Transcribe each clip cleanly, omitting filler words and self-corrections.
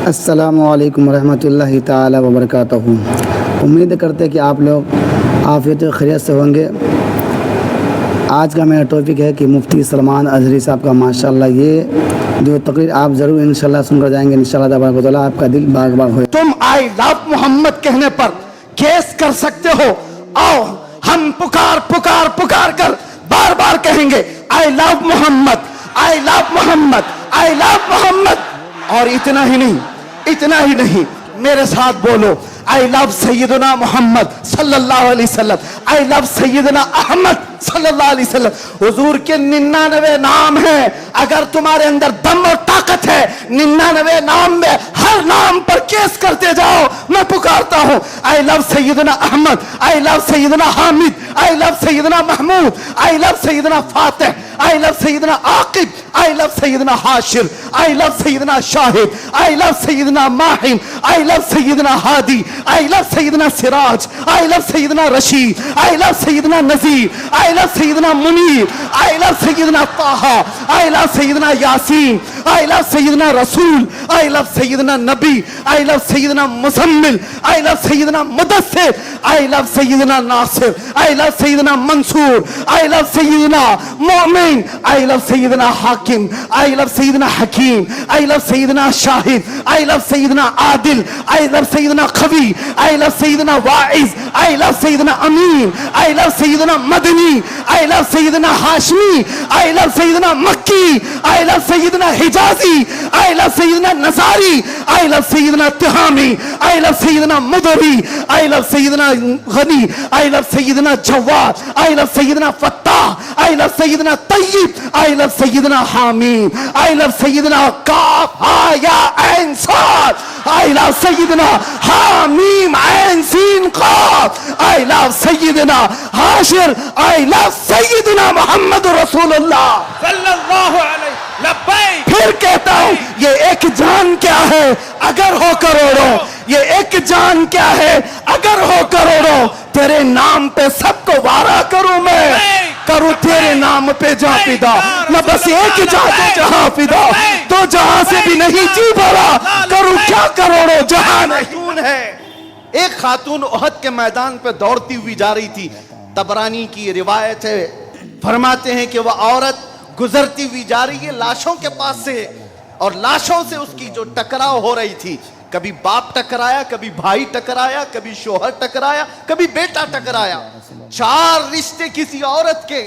السلام علیکم ورحمۃ اللہ تعالی وبرکاتہ۔ امید کرتے کہ آپ لوگ عافیت و خیریت سے ہوں گے۔ آج کا میرا ٹاپک ہے کہ مفتی سلمان اظہری صاحب کا ماشاءاللہ یہ جو تقریر آپ ضرور انشاءاللہ سن کر جائیں گے، انشاءاللہ تبارک و تعالیٰ آپ کا دل باغ باغ ہوئے۔ تم آئی لو محمد کہنے پر کیس کر سکتے ہو، آؤ ہم پکار کر بار بار کہیں گے آئی لو محمد، آئی لو محمد، آئی لو محمد۔ اور اتنا ہی نہیں، میرے ساتھ بولو آئی لو سیدنا محمد صلی اللہ علیہ وسلم، آئی لو سیدنا احمد صلی اللہ علیہ وسلم۔ حضور کے 99 نام ہیں، اگر تمہارے اندر دم اور طاقت ہے 99 نام میں ہر نام پر کیس کرتے جاؤ۔ میں پکارتا ہوں آئی لو سیدنا احمد، آئی لو سیدنا حامد، آئی لو سیدنا محمود، آئی لو سیدنا فاتح، آئی لو سیدنا عاقب، آئی لو سیدنا حاشر، آئی لو سیدنا شاہد، آئی لو سیدنا ماہن، آئی لو سیدنا ہادی، آئی لو سیدنا سراج، آئی لو سیدنا رشید، آئی لو سیدنا نذیر، آئی لو سیدنا منیر، آئی لو سیدنا طہ، آئی لو سیدنا یاسین، آئی لو سیدنا رسول، آئی لو سیدنا نبی، آئی لو سیدنا مزمل، آئی لو سیدنا مدثر، آئی لو سیدنا ناصر، آئی لو سیدنا منصور، آئی لو سیدنا مومن، آئی لو سیدنا حاکم، آئی لو سیدنا حکیم، آئی لو سیدنا شاہد، آئی لو سیدنا عادل، آئی لو سیدنا قوی، آئی لو سیدنا واعظ، آئی لو سیدنا امین، آئی لو سیدنا مدنی، آئی لو سیدنا ہاشمی، آئی لو سیدنا مکی، آئی لو سیدنا حجازی، آئی لو سیدنا نصاری، آئی لو سیدنا تہامی، آئی لو سیدنا مدری، آئی لو سیدنا غنی، آئی لو سیدنا جواد، آئی لو سیدنا فتاح، آئی لو سیدنا طیب، آئی لو سیدنا حامیم، آئی لو سیدنا کاف ہا یا عین صاد، آئی لو سیدنا حامیم عین سین قاف، آئی لو سیدنا حاشر، آئی لو سیدنا محمد رسول اللہ صلی اللہ علیہ لبیک۔ پھر کہتا ہوں یہ ایک جان کیا ہے اگر ہو کروڑوں، یہ ایک جان کیا ہے اگر ہو کروڑوں، تیرے نام پہ سب کو وارا کروں میں، کروں تیرے نام پہ جہاں فدا، نہ بس ایک جہاں جہاں فدا، تو جہاں سے بھی نہیں جی بھرا، کروں کیا کروڑوں جہاں نہیں ہے۔ ایک خاتون احد کے میدان پہ دوڑتی ہوئی جا رہی تھی، طبرانی کی روایت ہے، فرماتے ہیں کہ وہ عورت گزرتی ہوئی جا رہی ہے لاشوں کے پاس سے، اور لاشوں سے اس کی جو ٹکراؤ ہو رہی تھی، کبھی باپ ٹکرایا، کبھی بھائی ٹکرایا، کبھی شوہر ٹکرایا، کبھی بیٹا ٹکرایا۔ 4 رشتے کسی عورت کے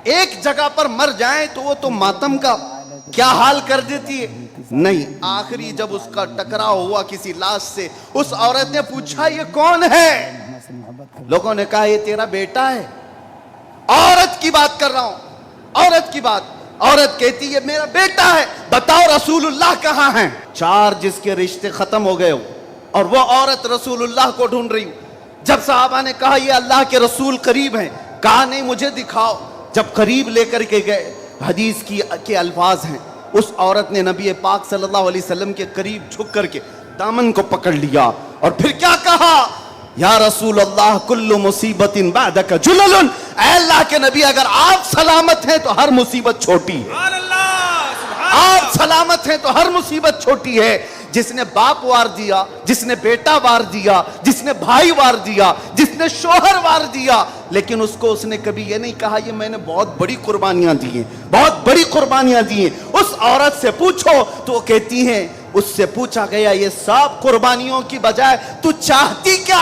ایک جگہ پر مر جائیں تو وہ تو ماتم کا کیا حال کر دیتی ہے؟ نہیں، آخری جب اس کا ٹکراؤ ہوا کسی لاش سے، اس عورت نے پوچھا یہ کون ہے؟ لوگوں نے کہا یہ تیرا بیٹا ہے۔ عورت کی بات کر رہا ہوں، عورت کی بات۔ عورت کہتی ہے میرا بیٹا ہے، بتاؤ رسول اللہ کہاں ہیں؟ 4 جس کے رشتے ختم ہو گئے ہو، اور وہ عورت رسول اللہ کو ڈھونڈ رہی ہوں۔ جب صحابہ نے کہا یہ اللہ کے رسول قریب ہیں، کہا نہیں مجھے دکھاؤ۔ جب قریب لے کر کے گئے، حدیث کے الفاظ ہیں، اس عورت نے نبی پاک صلی اللہ علیہ وسلم کے قریب جھک کر کے دامن کو پکڑ لیا، اور پھر کیا کہا؟ یا رسول اللہ کل مصیبت بعدک جلل، اے اللہ کے نبی اگر آپ سلامت ہیں تو ہر مصیبت چھوٹی ہے۔ سبحان اللہ، سبحان اللہ۔ آپ سلامت ہیں تو ہر مصیبت چھوٹی ہے۔ جس نے باپ وار دیا، جس نے بیٹا وار دیا، جس نے بھائی وار دیا، جس نے شوہر وار دیا، لیکن اس نے کبھی یہ نہیں کہا یہ میں نے بہت بڑی قربانیاں دی ہیں، بہت بڑی قربانیاں دی ہیں۔ اس عورت سے پوچھو تو وہ کہتی ہیں، اس سے پوچھا گیا یہ سب قربانیوں کی بجائے تو چاہتی کیا